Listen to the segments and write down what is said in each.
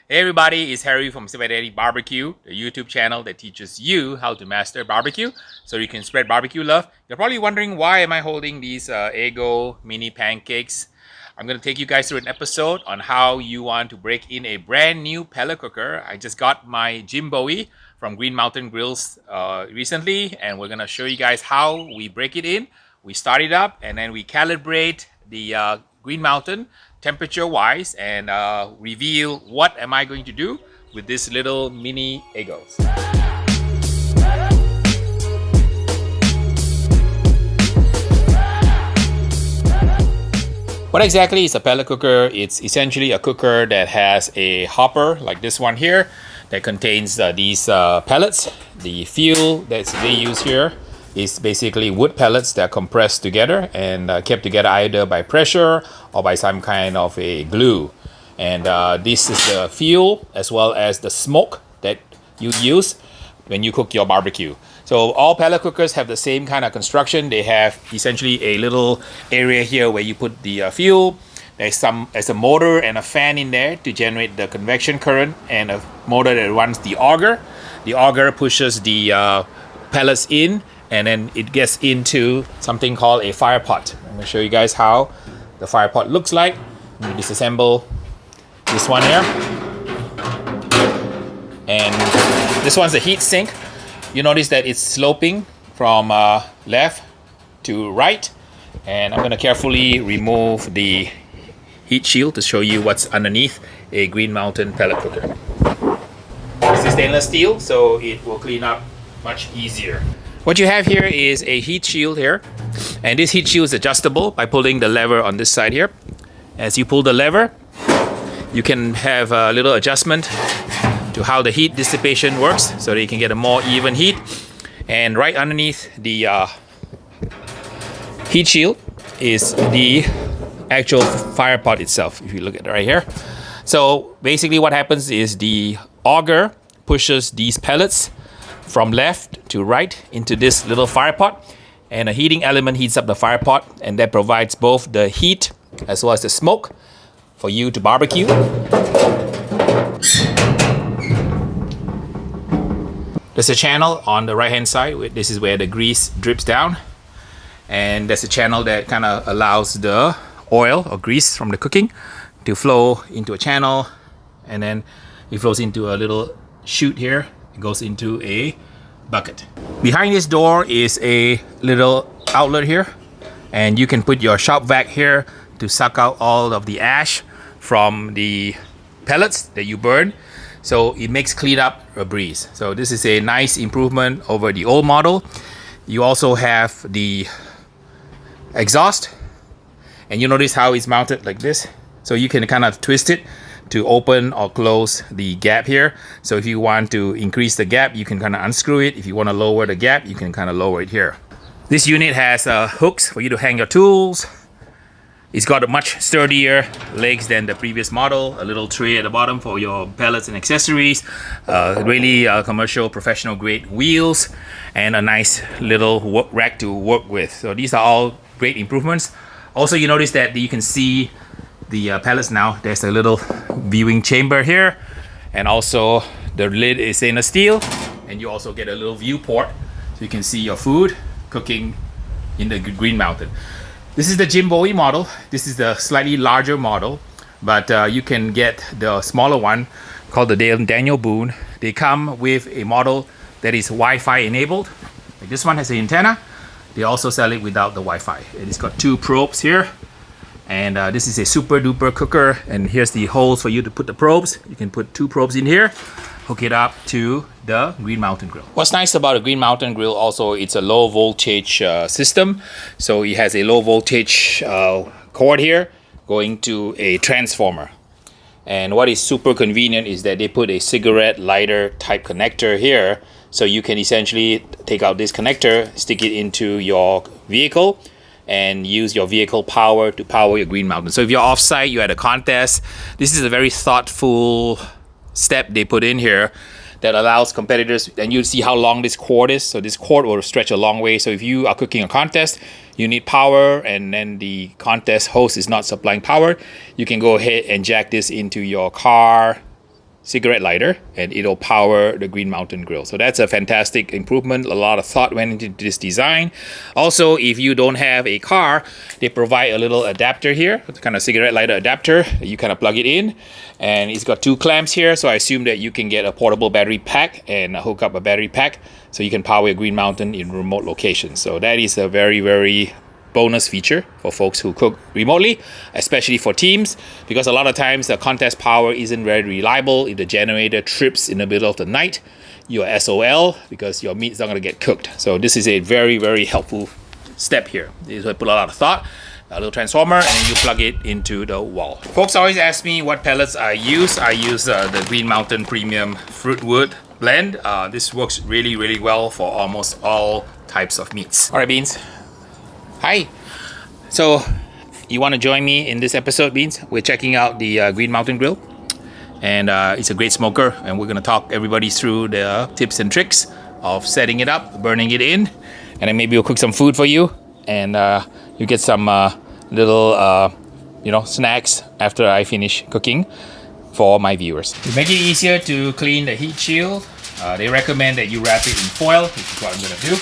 Hey everybody, it's Harry from SoCal, the YouTube channel that teaches you how to master barbecue so you can spread barbecue love. You're probably wondering why am I holding these Eggo mini pancakes. I'm going to take you guys through an episode on how you want to break in a brand new pellet cooker. I just got my Jim Bowie from Green Mountain Grills recently, and we're going to show you guys how we break it in. We start it up and then we calibrate the Green Mountain temperature wise and reveal what am I going to do with this little mini Eggos. What exactly is a pellet cooker? It's essentially a cooker that has a hopper like this one here that contains these pellets. The fuel that they use here is basically wood pellets that are compressed together and kept together either by pressure or by some kind of a glue. And this is the fuel as well as the smoke that you use when you cook your barbecue. So all pellet cookers have the same kind of construction. They have essentially a little area here where you put the fuel. There's a motor and a fan in there to generate the convection current, and a motor that runs the auger. The auger pushes the pellets in, and then it gets into something called a fire pot. I'm going to show you guys how the fire pot looks like. I'm going to disassemble this one here. And this one's a heat sink. You notice that it's sloping from left to right. And I'm going to carefully remove the heat shield to show you what's underneath a Green Mountain pellet cooker. This is stainless steel, so it will clean up much easier. What you have here is a heat shield here, and this heat shield is adjustable by pulling the lever on this side here. As you pull the lever, you can have a little adjustment to how the heat dissipation works so that you can get a more even heat. And right underneath the heat shield is the actual fire pot itself, if you look at it right here. So basically what happens is the auger pushes these pellets from left to right into this little fire pot, and a heating element heats up the fire pot, and that provides both the heat as well as the smoke for you to barbecue. There's a channel on the right hand side. This is where the grease drips down, and there's a channel that kind of allows the oil or grease from the cooking to flow into a channel, and then it flows into a little chute here. It goes into a bucket. Behind this door is a little outlet here, and you can put your shop vac here to suck out all of the ash from the pellets that you burn. So it makes cleanup a breeze. So this is a nice improvement over the old model. You also have the exhaust, and you notice how it's mounted like this. So you can kind of twist it to open or close the gap here. So if you want to increase the gap, you can kind of unscrew it. If you want to lower the gap, you can kind of lower it here. This unit has hooks for you to hang your tools. It's got a much sturdier legs than the previous model. A little tray at the bottom for your pellets and accessories. Really commercial, professional grade wheels, and a nice little rack to work with. So these are all great improvements. Also, you notice that you can see the pellets now. There's a little viewing chamber here, and also the lid is stainless steel, and you also get a little viewport so you can see your food cooking in the Green Mountain. This is the Jim Bowie model. This is the slightly larger model, but you can get the smaller one called the Daniel Boone. They come with a model that is Wi-Fi enabled. Like this one has an antenna. They also sell it without the Wi-Fi. It's got two probes here, and this is a super duper cooker, and here's the holes for you to put the probes. You can put two probes in here, hook it up to the Green Mountain grill. What's nice about a Green Mountain grill also, it's a low voltage system. So it has a low voltage cord here going to a transformer. And what is super convenient is that they put a cigarette lighter type connector here. So you can essentially take out this connector, stick it into your vehicle, and use your vehicle power to power your Green Mountain. So if you're off-site, you're at a contest, this is a very thoughtful step they put in here that allows competitors, and you see how long this cord is. So this cord will stretch a long way. So if you are cooking a contest, you need power, and then the contest host is not supplying power, you can go ahead and jack this into your car, cigarette lighter, and it'll power the Green Mountain grill. So that's a fantastic improvement. A lot of thought went into this design. Also, if you don't have a car, they provide a little adapter here, kind of cigarette lighter adapter. You kind of plug it in, and it's got 2 clamps here. So I assume that you can get a portable battery pack and hook up a battery pack so you can power your Green Mountain in remote locations. So that is a very, very bonus feature for folks who cook remotely, especially for teams, because a lot of times the contest power isn't very reliable. If the generator trips in the middle of the night, you're SOL because your meat's not going to get cooked. So this is a very, very helpful step here. This is where I put a lot of thought. A little transformer, and then you plug it into the wall. Folks always ask me what pellets I use. I use the Green Mountain Premium Fruitwood blend. This works really, really well for almost all types of meats. All right, Beans. Hi. So, you want to join me in this episode, Beans? We're checking out the Green Mountain Grill, and it's a great smoker, and we're going to talk everybody through the tips and tricks of setting it up, burning it in, and then maybe we'll cook some food for you, and you get some little snacks after I finish cooking for my viewers. To make it easier to clean the heat shield, they recommend that you wrap it in foil, which is what I'm going to do.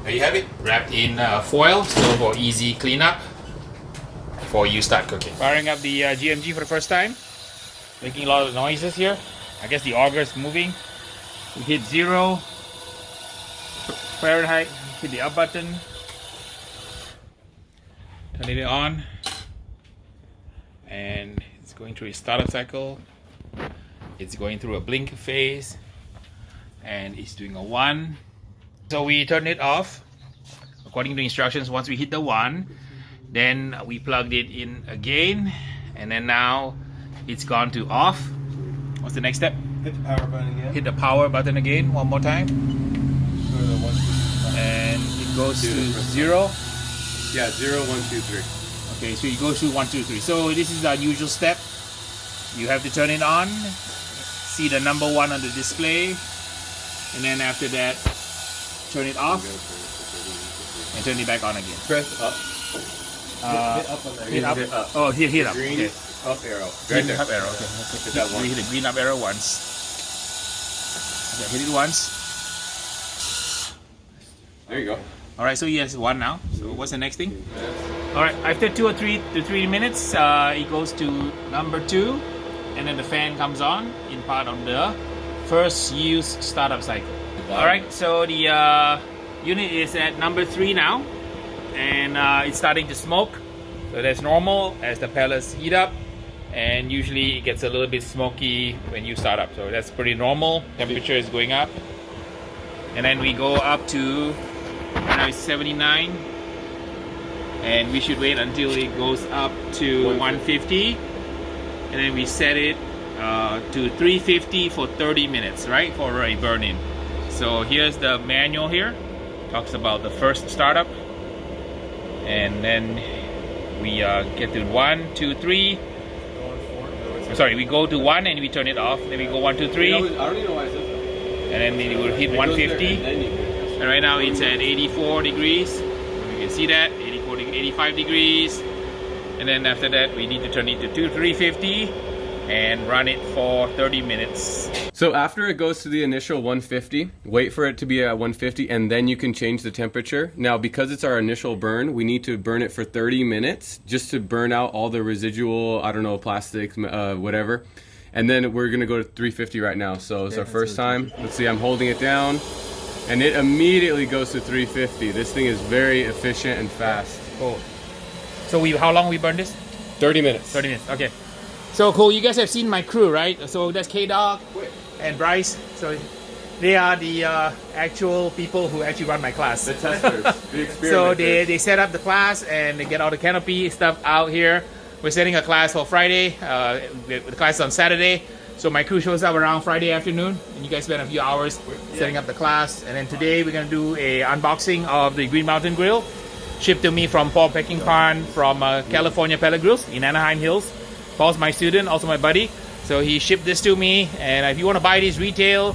There you have it, wrapped in foil, so for easy cleanup before you start cooking. Firing up the GMG for the first time, making a lot of noises here. I guess the auger is moving. We hit 0 Fahrenheit, hit the up button, turn it on, and it's going through a startup cycle. It's going through a blink phase, and it's doing a 1. So we turn it off according to instructions. Once we hit the 1, then we plugged it in again, and then now it's gone to off. What's the next step? Hit the power button again. Hit the power button again one more time, and it goes to 0. Yeah, 0, 1, 2, 3. Okay, so it goes to 1, 2, 3. So this is our usual step. You have to turn it on, see the number 1 on the display, and then after that, turn it off and turn it back on again. Press up. Hit up on there. Hit up. Hit up. Oh, hit up. Green Okay. up arrow. Hit Right there. up arrow. Okay. Hit that one. We hit the green up arrow once. Okay, hit it once. There you go. All right, so he has 1 now. So what's the next thing? All right, after 2 or 3 minutes, it goes to number 2, and then the fan comes on in part of the first use startup cycle. All right, so the unit is at number 3 now, and it's starting to smoke. So that's normal as the pellets heat up, and usually it gets a little bit smoky when you start up. So that's pretty normal. Temperature is going up, and then we go up to right now it's 79, and we should wait until it goes up to 150, and then we set it to 350 for 30 minutes, right, for a burn-in. So here's the manual here, talks about the first startup, and then we get to 1, 2, 3. Sorry, we go to 1 and we turn it off. Then we go 1, 2, 3, I don't even know why it says that. and then it will hit 150. And right now it's at 84 degrees. You can see that 85 degrees. And then after that, we need to turn it to 350 and run it for 30 minutes. So after it goes to the initial 150, wait for it to be at 150, and then you can change the temperature. Now, because it's our initial burn, we need to burn it for 30 minutes just to burn out all the residual, I don't know, plastics, whatever. And then we're gonna go to 350 right now. So it's our first time. Let's see, I'm holding it down, and it immediately goes to 350. This thing is very efficient and fast. Cool. So how long we burn this? 30 minutes. 30 minutes, okay. So cool, you guys have seen my crew, right? So that's K-Dog and Bryce. So they are the actual people who actually run my class. The testers, the experimenters. So they set up the class and they get all the canopy stuff out here. We're setting a class for Friday. The class is on Saturday. So my crew shows up around Friday afternoon, and you guys spend a few hours setting up the class. And then today we're gonna do a unboxing of the Green Mountain Grill, shipped to me from Paul Peckinpah from California Pellet Grills in Anaheim Hills. Paul's my student, also my buddy. So he shipped this to me, and if you want to buy this retail,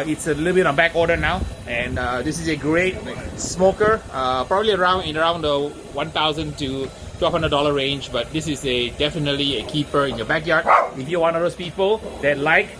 It's a little bit on back order now, and this is a great smoker, probably around the $1,000 to $1,200 range, but this is definitely a keeper in your backyard if you're one of those people that like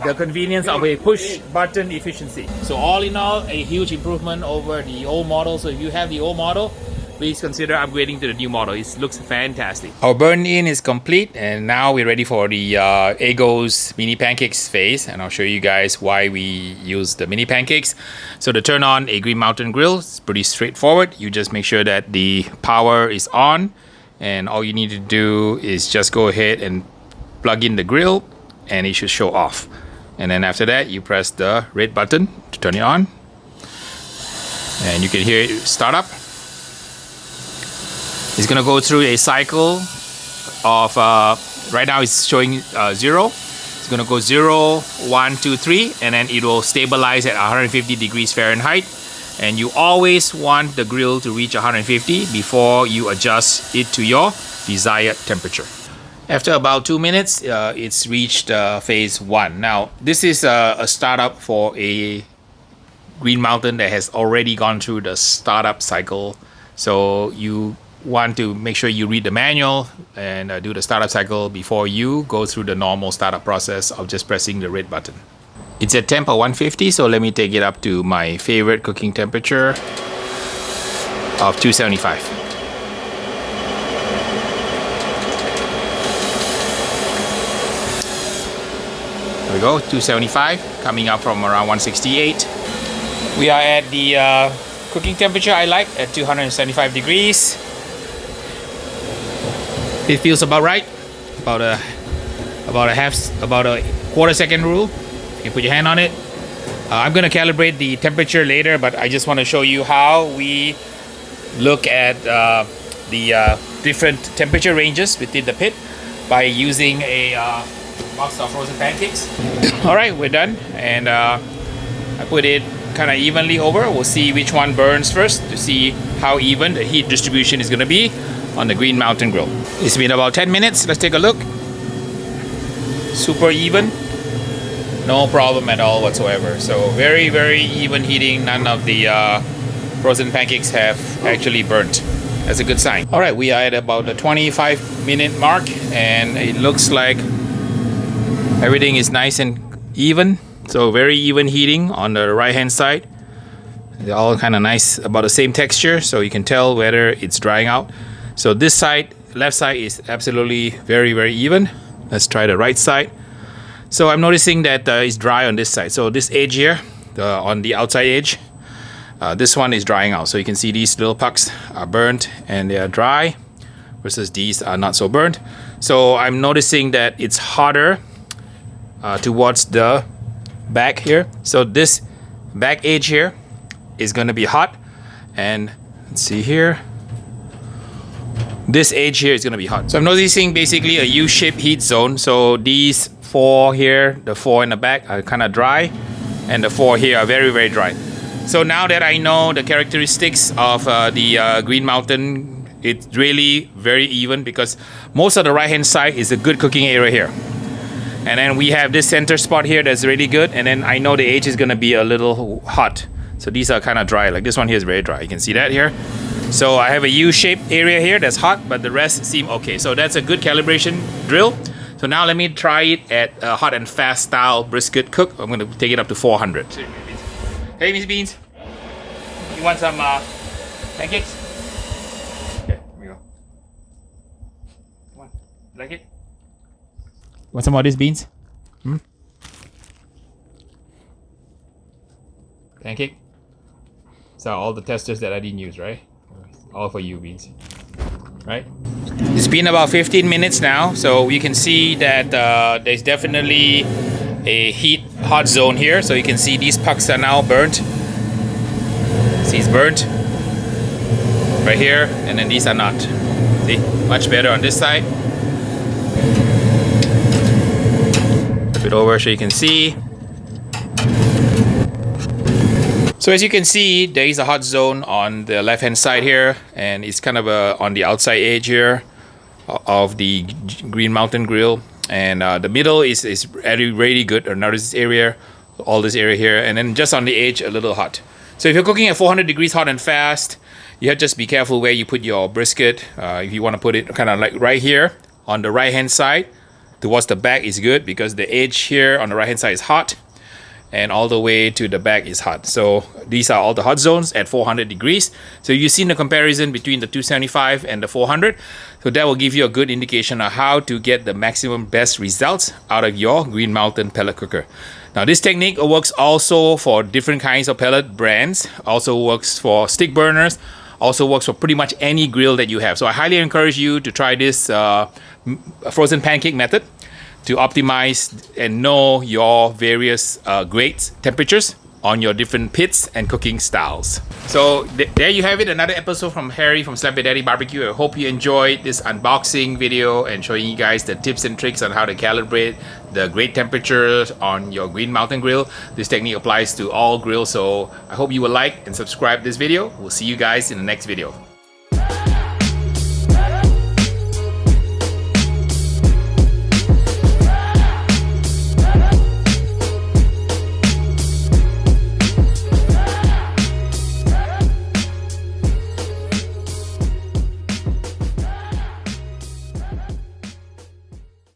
the convenience of a push button efficiency. So all in all, a huge improvement over the old model. So if you have the old model, please consider upgrading to the new model. It looks fantastic. Our burn in is complete, and now we're ready for the Eggo's mini pancakes phase, and I'll show you guys why we use the mini pancakes. So to turn on a Green Mountain grill, it's pretty straightforward. You just make sure that the power is on, and all you need to do is just go ahead and plug in the grill, and it should show off. And then after that, you press the red button to turn it on, and you can hear it start up. It's gonna go through a cycle of right now it's showing 0. It's gonna go 0, 1, 2, 3, and then it will stabilize at 150 degrees Fahrenheit. And you always want the grill to reach 150 before you adjust it to your desired temperature. After about 2 minutes, it's reached phase 1. Now, this is a startup for a Green Mountain that has already gone through the startup cycle. So you want to make sure you read the manual and do the startup cycle before you go through the normal startup process of just pressing the red button. It's at temp of 150, so let me take it up to my favorite cooking temperature of 275. There we go, 275, coming up from around 168. We are at the cooking temperature I like at 275 degrees. It feels about right, about a quarter second rule. You can put your hand on it. I'm gonna calibrate the temperature later, but I just want to show you how we look at the different temperature ranges within the pit by using a box of frozen pancakes. All right, we're done, and I put it kind of evenly over. We'll see which one burns first to see how even the heat distribution is gonna be on the Green Mountain grill. It's been about 10 minutes. Let's take a look. Super even. No problem at all whatsoever. So very, very even heating. None of the frozen pancakes have actually burnt. That's a good sign. All right, we are at about the 25-minute mark, and it looks like everything is nice and even. So very even heating on the right-hand side. They're all kind of nice, about the same texture, so you can tell whether it's drying out. So this side, left side, is absolutely very, very even. Let's try the right side. So I'm noticing that it's dry on this side. So this edge here, on the outside edge, this one is drying out. So you can see these little pucks are burnt and they are dry, versus these are not so burnt. So I'm noticing that it's hotter towards the back here. So this back edge here is going to be hot, and let's see here, this edge here is going to be hot. So I'm noticing basically a U-shaped heat zone. So these 4 here, the 4 in the back, are kind of dry, and the 4 here are very, very dry. So now that I know the characteristics of the Green Mountain, it's really very even, because most of the right hand side is a good cooking area here, and then we have this center spot here that's really good, and then I know the edge is going to be a little hot. So these are kind of dry. Like this one here is very dry. You can see that here. So I have a U-shaped area here that's hot, but the rest seem okay. So that's a good calibration drill. So now let me try it at a hot and fast style brisket cook. I'm going to take it up to 400. Hey, Miss Beans, you want some pancakes? Okay, here we go. Come on, like it? Want some of these beans? Pancake? So all the testers that I didn't use, right? All for you, Beans. Right? It's been about 15 minutes now, so you can see that there's definitely a hot zone here. So you can see these pucks are now burnt. See, it's burnt right here, and then these are not. See, much better on this side. Flip it over so you can see. So as you can see, there is a hot zone on the left hand side here, and it's kind of on the outside edge here of the Green Mountain grill, and the middle is really good. Or notice this area all this area here, and then just on the edge a little hot. So if you're cooking at 400 degrees hot and fast, you have to just be careful where you put your brisket. If you want to put it kind of like right here on the right hand side towards the back is good, because the edge here on the right hand side is hot and all the way to the back is hot. So these are all the hot zones at 400 degrees. So you've seen the comparison between the 275 and the 400. So that will give you a good indication of how to get the maximum best results out of your Green Mountain pellet cooker. Now this technique works also for different kinds of pellet brands, also works for stick burners, also works for pretty much any grill that you have. So I highly encourage you to try this frozen pancake method to optimize and know your various grades, temperatures on your different pits and cooking styles. So there you have it, another episode from Harry from Slapyodaddybbq. I hope you enjoyed this unboxing video and showing you guys the tips and tricks on how to calibrate the grade temperatures on your Green Mountain grill. This technique applies to all grills, so I hope you will like and subscribe this video. We'll see you guys in the next video.